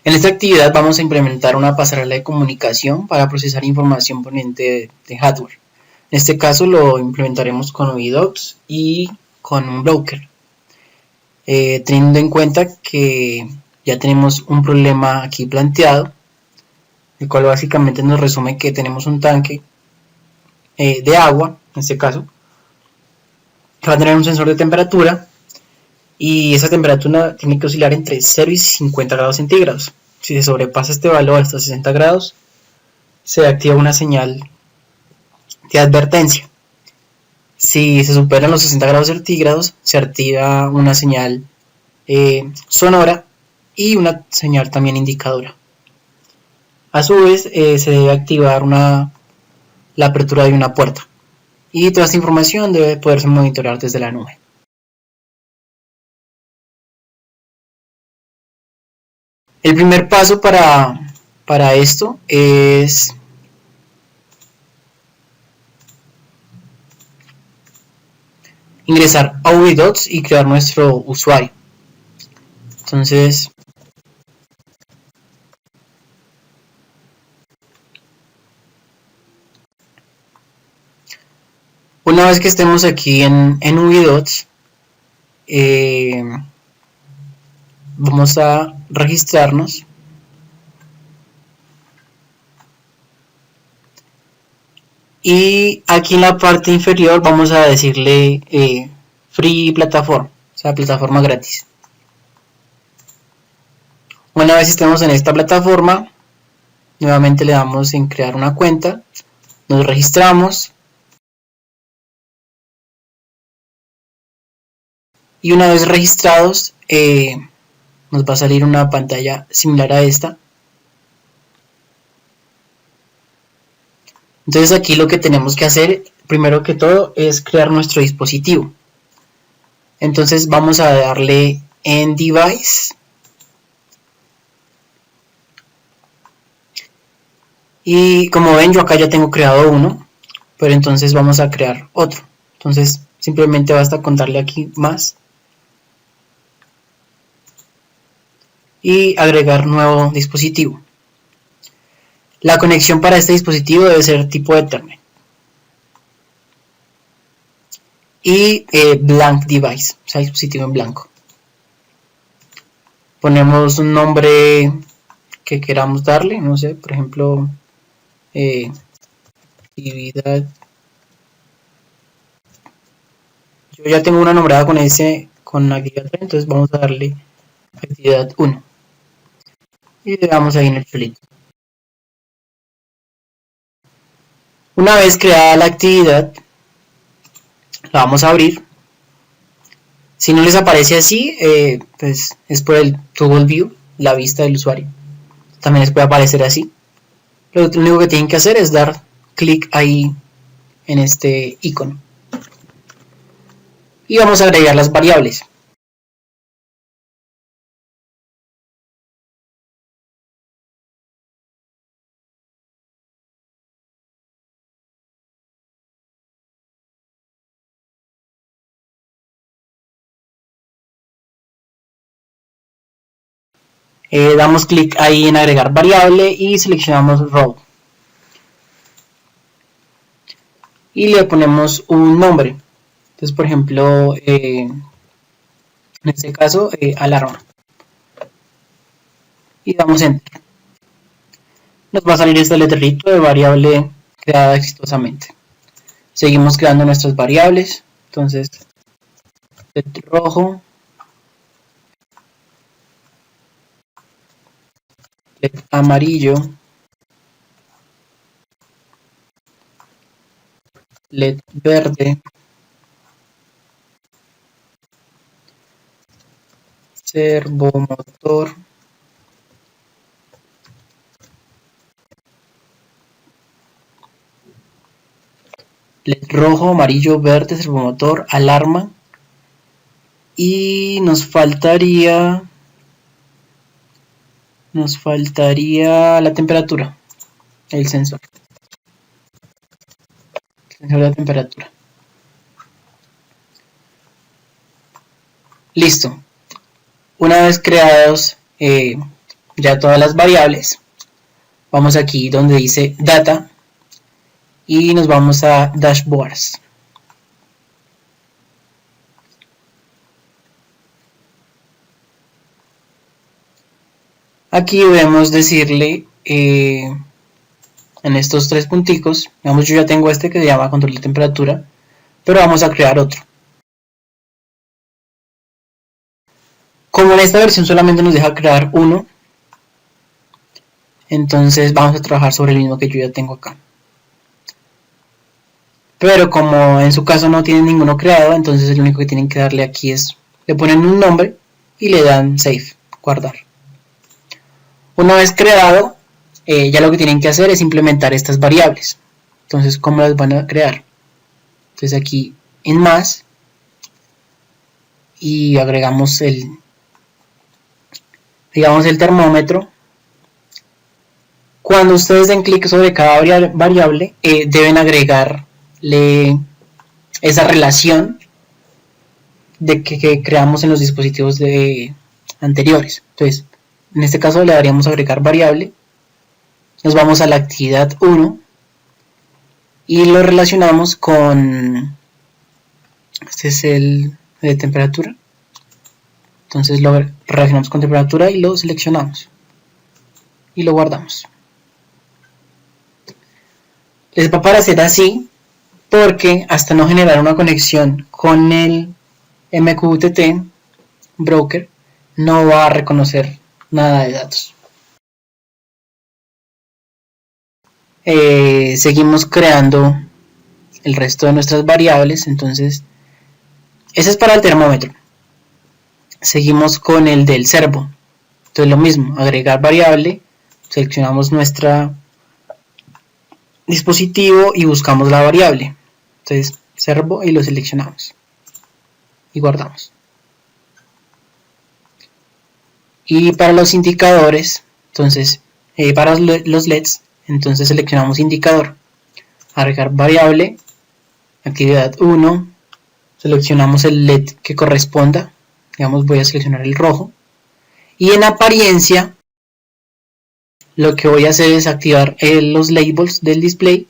En esta actividad vamos a implementar una pasarela de comunicación para procesar información proveniente de hardware. En este caso lo implementaremos con OviDocs y con un broker. Teniendo en cuenta que ya tenemos un problema aquí planteado, el cual básicamente nos resume que tenemos un tanque de agua, en este caso, que va a tener un sensor de temperatura y esa temperatura tiene que oscilar entre 0 y 50 grados centígrados. Si se sobrepasa este valor hasta 60 grados, se activa una señal de advertencia. Si se superan los 60 grados centígrados, se activa una señal sonora y una señal también indicadora. A su vez, se debe activar la apertura de una puerta. Y toda esta información debe poderse monitorear desde la nube. El primer paso para esto es ingresar a OviDocs y crear nuestro usuario. Entonces, una vez que estemos aquí en OviDocs, vamos a registrarnos. Y aquí en la parte inferior vamos a decirle free plataforma, o sea, plataforma gratis. Una vez estemos en esta plataforma, nuevamente le damos en crear una cuenta, nos registramos y una vez registrados nos va a salir una pantalla similar a esta. Entonces aquí lo que tenemos que hacer primero que todo es crear nuestro dispositivo. Entonces vamos a darle en device y como ven yo acá ya tengo creado uno, pero entonces vamos a crear otro. Entonces simplemente basta con darle aquí más y agregar nuevo dispositivo. La conexión para este dispositivo debe ser tipo Ethernet. Y blank device, o sea, dispositivo en blanco. Ponemos un nombre que queramos darle, no sé, por ejemplo, actividad. Yo ya tengo una nombrada con actividad 3, entonces vamos a darle actividad 1. Y le damos ahí en el chulito. Una vez creada la actividad, la vamos a abrir. Si no les aparece así, pues es por el Toggle View, la vista del usuario. También les puede aparecer así. Lo único que tienen que hacer es dar clic ahí en este icono. Y vamos a agregar las variables. Damos clic ahí en agregar variable y seleccionamos row. Y le ponemos un nombre. Entonces, por ejemplo, en este caso, alarma. Y damos enter. Nos va a salir este letrerito de variable creada exitosamente. Seguimos creando nuestras variables. Entonces, LED rojo, LED amarillo, LED verde, servomotor, LED rojo, amarillo, verde, servomotor, alarma. Y nos faltaría la temperatura, el sensor de la temperatura. Listo. Una vez creados ya todas las variables. Vamos aquí donde dice Data y nos vamos a Dashboards. Aquí debemos decirle en estos tres punticos, digamos yo ya tengo este que se llama control de temperatura, pero vamos a crear otro. Como en esta versión solamente nos deja crear uno, entonces vamos a trabajar sobre el mismo que yo ya tengo acá. Pero como en su caso no tienen ninguno creado, entonces el único que tienen que darle aquí es, le ponen un nombre y le dan Save, guardar. Una vez creado, ya lo que tienen que hacer es implementar estas variables. Entonces, ¿cómo las van a crear? Entonces aquí en más y agregamos el termómetro. Cuando ustedes den clic sobre cada variable, deben agregarle esa relación de que creamos en los dispositivos anteriores. Entonces, en este caso le daríamos agregar variable, nos vamos a la actividad 1 y lo relacionamos con, este es el de temperatura, entonces lo relacionamos con temperatura y lo seleccionamos y lo guardamos. Les va a aparecer así porque hasta no generar una conexión con el MQTT broker no va a reconocer nada de datos. Seguimos creando el resto de nuestras variables, entonces ese es para el termómetro. Seguimos con el del servo, entonces lo mismo, agregar variable, seleccionamos nuestro dispositivo y buscamos la variable, entonces servo y lo seleccionamos y guardamos. Y para los indicadores, entonces para los LEDs, entonces seleccionamos indicador, agregar variable, actividad 1, seleccionamos el LED que corresponda, digamos voy a seleccionar el rojo, y en apariencia lo que voy a hacer es activar los labels del display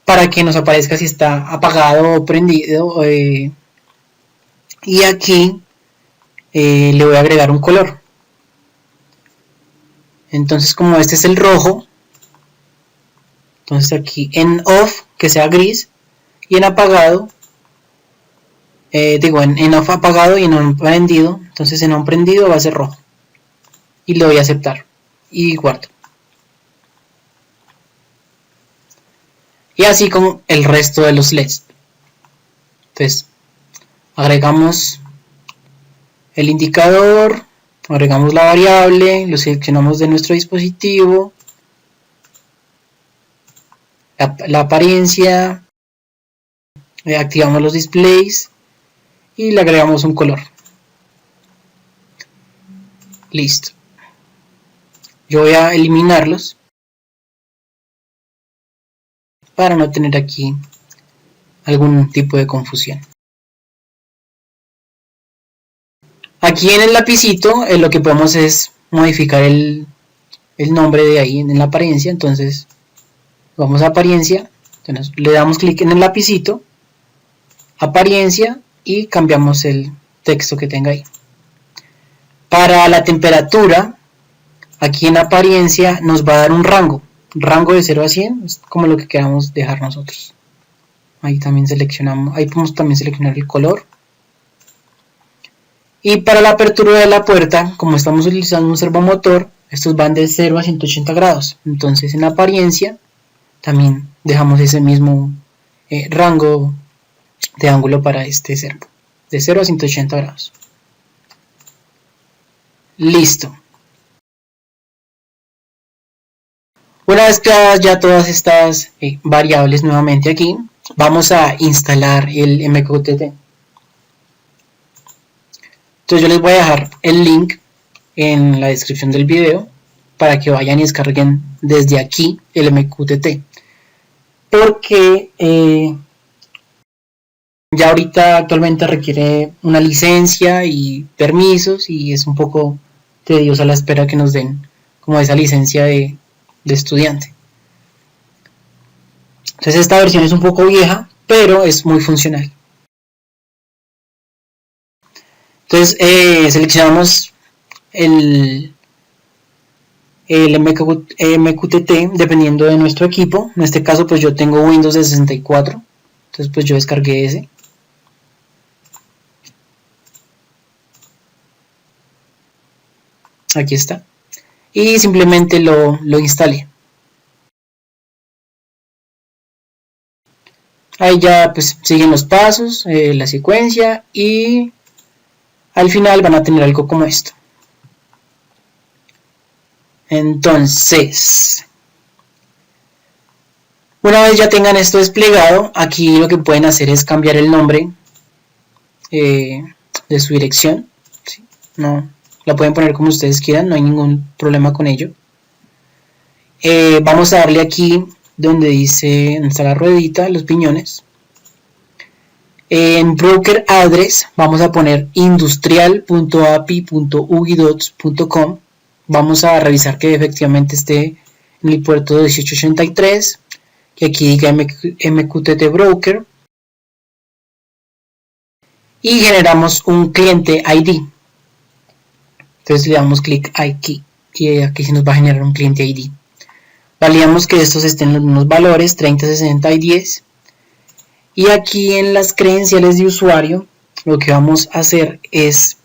para que nos aparezca si está apagado o prendido, y aquí le voy a agregar un color. Entonces como este es el rojo, entonces aquí en off que sea gris y en apagado, en off apagado y en on prendido, entonces en on prendido va a ser rojo y le doy a aceptar y guardo. Y así como el resto de los LEDs. Entonces agregamos el indicador, agregamos la variable, lo seleccionamos de nuestro dispositivo, la apariencia, activamos los displays y le agregamos un color. Listo. Yo voy a eliminarlos para no tener aquí algún tipo de confusión. Aquí en el lapicito lo que podemos es modificar el nombre de ahí en la apariencia, entonces vamos a apariencia, entonces le damos clic en el lapicito, apariencia y cambiamos el texto que tenga ahí. Para la temperatura, aquí en apariencia nos va a dar un rango de 0 a 100, es como lo que queramos dejar nosotros. Ahí también seleccionamos, ahí podemos también seleccionar el color. Y para la apertura de la puerta, como estamos utilizando un servomotor, estos van de 0 a 180 grados. Entonces en apariencia también dejamos ese mismo rango de ángulo para este servo, de 0 a 180 grados. Listo. Una vez creadas ya todas estas variables nuevamente aquí, vamos a instalar el MQTT. Entonces yo les voy a dejar el link en la descripción del video para que vayan y descarguen desde aquí el MQTT. Porque ya ahorita actualmente requiere una licencia y permisos y es un poco tediosa la espera que nos den como esa licencia de estudiante. Entonces esta versión es un poco vieja, pero es muy funcional. Entonces seleccionamos el MQTT dependiendo de nuestro equipo. En este caso pues yo tengo Windows de 64, entonces pues yo descargué ese. Aquí está. Y simplemente lo instalé. Ahí ya pues siguen los pasos, la secuencia, y al final van a tener algo como esto. Entonces, una vez ya tengan esto desplegado, aquí lo que pueden hacer es cambiar el nombre de su dirección. ¿Sí? No, la pueden poner como ustedes quieran, no hay ningún problema con ello. Vamos a darle aquí donde dice, donde está la ruedita, los piñones. En broker address vamos a poner industrial.api.ugidots.com. Vamos a revisar que efectivamente esté en el puerto 1883, que aquí diga MQTT broker, y generamos un cliente ID. Entonces le damos clic aquí y aquí se nos va a generar un cliente ID. Validamos que estos estén en los mismos valores, 30, 60 y 10. Y aquí en las credenciales de usuario lo que vamos a hacer es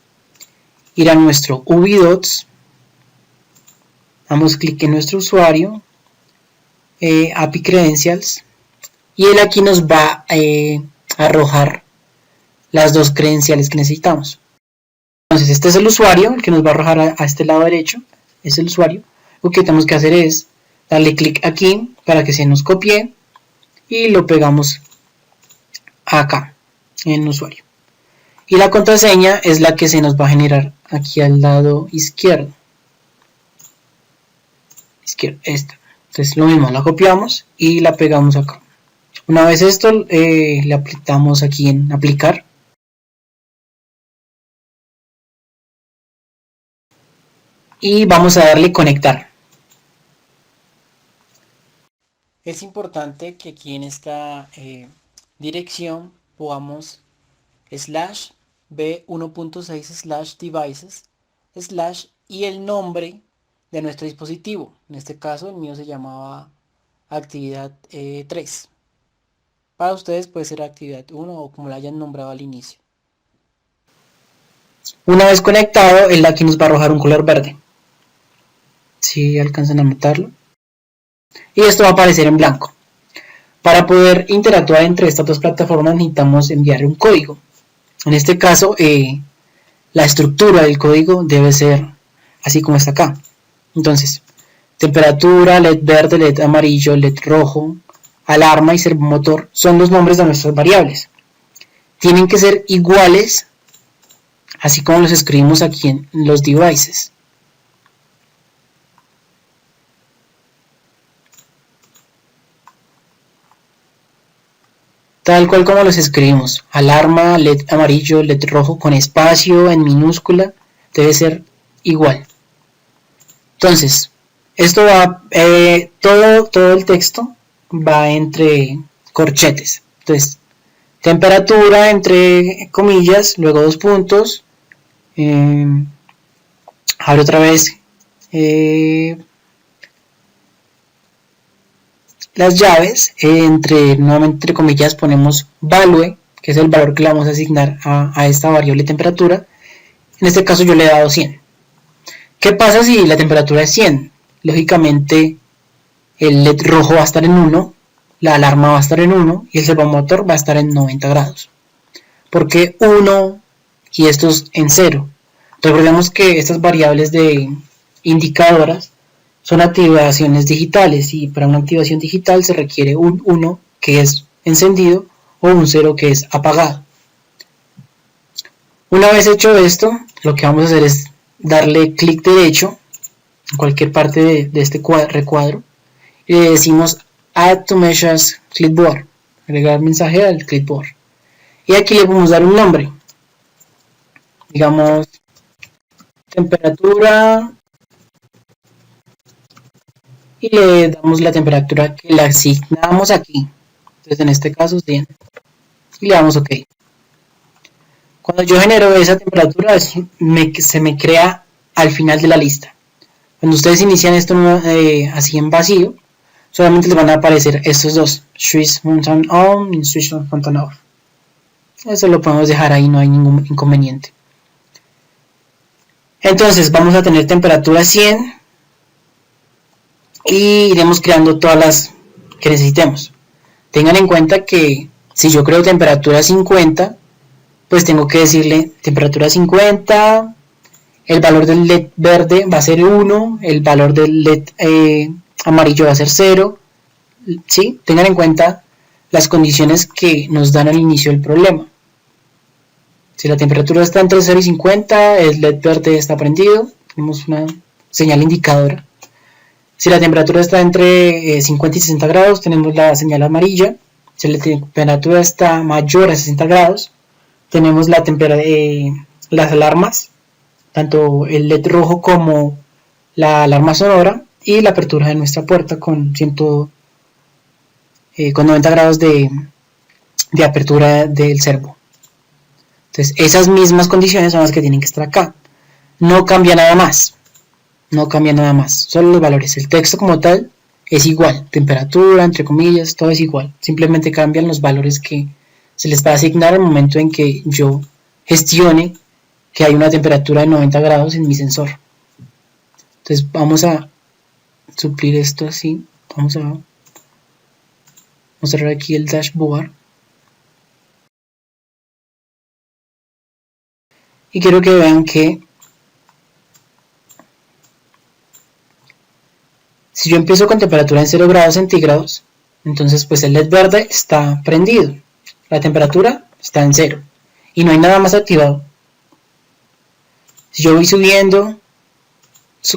ir a nuestro Ubidots, damos clic en nuestro usuario, API Credentials, y él aquí nos va a arrojar las dos credenciales que necesitamos. Entonces este es el usuario, el que nos va a arrojar a este lado derecho, es el usuario. Lo que tenemos que hacer es darle clic aquí para que se nos copie y lo pegamos acá en usuario. Y la contraseña es la que se nos va a generar aquí al lado izquierdo. Esta. Entonces lo mismo, la copiamos y la pegamos acá. Una vez esto, le aplicamos aquí en aplicar. Y vamos a darle conectar. Es importante que aquí en esta dirección pongamos /b1.6/devices/ y el nombre de nuestro dispositivo. En este caso el mío se llamaba actividad 3. Para ustedes puede ser actividad 1 o como la hayan nombrado al inicio. Una vez conectado, él aquí nos va a arrojar un color verde. Si alcanzan a notarlo. Y esto va a aparecer en blanco. Para poder interactuar entre estas dos plataformas necesitamos enviar un código. En este caso, la estructura del código debe ser así como está acá. Entonces, temperatura, LED verde, LED amarillo, LED rojo, alarma y servomotor son los nombres de nuestras variables. Tienen que ser iguales, así como los escribimos aquí en los devices. Tal cual como los escribimos, alarma, LED amarillo, LED rojo con espacio en minúscula, debe ser igual. Entonces, esto va, todo el texto va entre corchetes. Entonces, temperatura entre comillas, luego dos puntos, abre otra vez las llaves, nuevamente entre comillas ponemos value, que es el valor que le vamos a asignar a esta variable temperatura. En este caso yo le he dado 100. ¿Qué pasa si la temperatura es 100? Lógicamente el LED rojo va a estar en 1, la alarma va a estar en 1 y el servomotor va a estar en 90 grados. ¿Por qué 1 y estos en 0? Recordemos que estas variables de indicadoras son activaciones digitales y para una activación digital se requiere un 1 que es encendido o un 0 que es apagado. Una vez hecho esto, lo que vamos a hacer es darle clic derecho en cualquier parte de este recuadro y le decimos Add to Messages Clipboard, agregar mensaje al clipboard. Y aquí le podemos dar un nombre, digamos temperatura y le damos la temperatura que le asignamos aquí. Entonces en este caso 100 y le damos OK. Cuando yo genero esa temperatura se me crea al final de la lista. Cuando ustedes inician esto así en vacío, solamente les van a aparecer estos dos, switch function on y switch function off. Eso lo podemos dejar ahí, no hay ningún inconveniente. Entonces vamos a tener temperatura 100 y iremos creando todas las que necesitemos. Tengan en cuenta que si yo creo temperatura 50, pues tengo que decirle temperatura 50, el valor del LED verde va a ser 1, el valor del LED amarillo va a ser 0. ¿Sí? Tengan en cuenta las condiciones que nos dan al inicio del problema. Si la temperatura está entre 0 y 50, el LED verde está prendido, tenemos una señal indicadora. Si la temperatura está entre 50 y 60 grados, tenemos la señal amarilla. Si la temperatura está mayor a 60 grados, tenemos las alarmas, tanto el LED rojo como la alarma sonora y la apertura de nuestra puerta con 90 grados de apertura del servo. Entonces esas mismas condiciones son las que tienen que estar acá. No cambia nada más. No cambia nada más. Solo los valores. El texto como tal es igual. Temperatura, entre comillas, todo es igual. Simplemente cambian los valores que se les va a asignar al momento en que yo gestione que hay una temperatura de 90 grados en mi sensor. Entonces vamos a suplir esto así. Vamos a mostrar aquí el dashboard. Y quiero que vean que si yo empiezo con temperatura en 0 grados centígrados, entonces pues el LED verde está prendido. La temperatura está en 0 y no hay nada más activado. Si yo voy subiendo,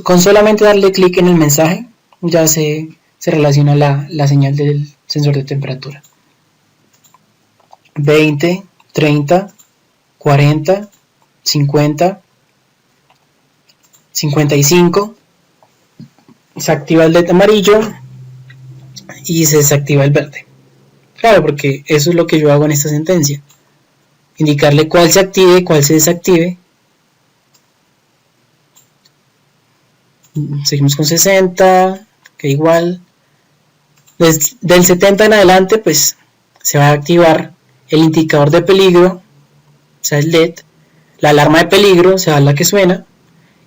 con solamente darle clic en el mensaje, ya se relaciona la señal del sensor de temperatura. 20, 30, 40, 50, 55, se activa el LED amarillo y se desactiva el verde. Claro, porque eso es lo que yo hago en esta sentencia. Indicarle cuál se active, cuál se desactive. Seguimos con 60, que igual. Del 70 en adelante, pues se va a activar el indicador de peligro, o sea, el LED. La alarma de peligro será la que suena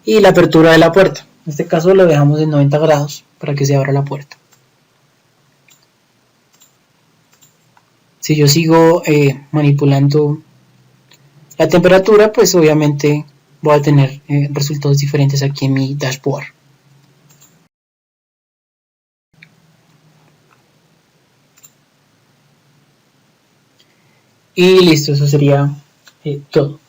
y la apertura de la puerta. En este caso lo dejamos en 90 grados para que se abra la puerta. Si yo sigo manipulando la temperatura, pues obviamente voy a tener resultados diferentes aquí en mi dashboard. Y listo, eso sería todo.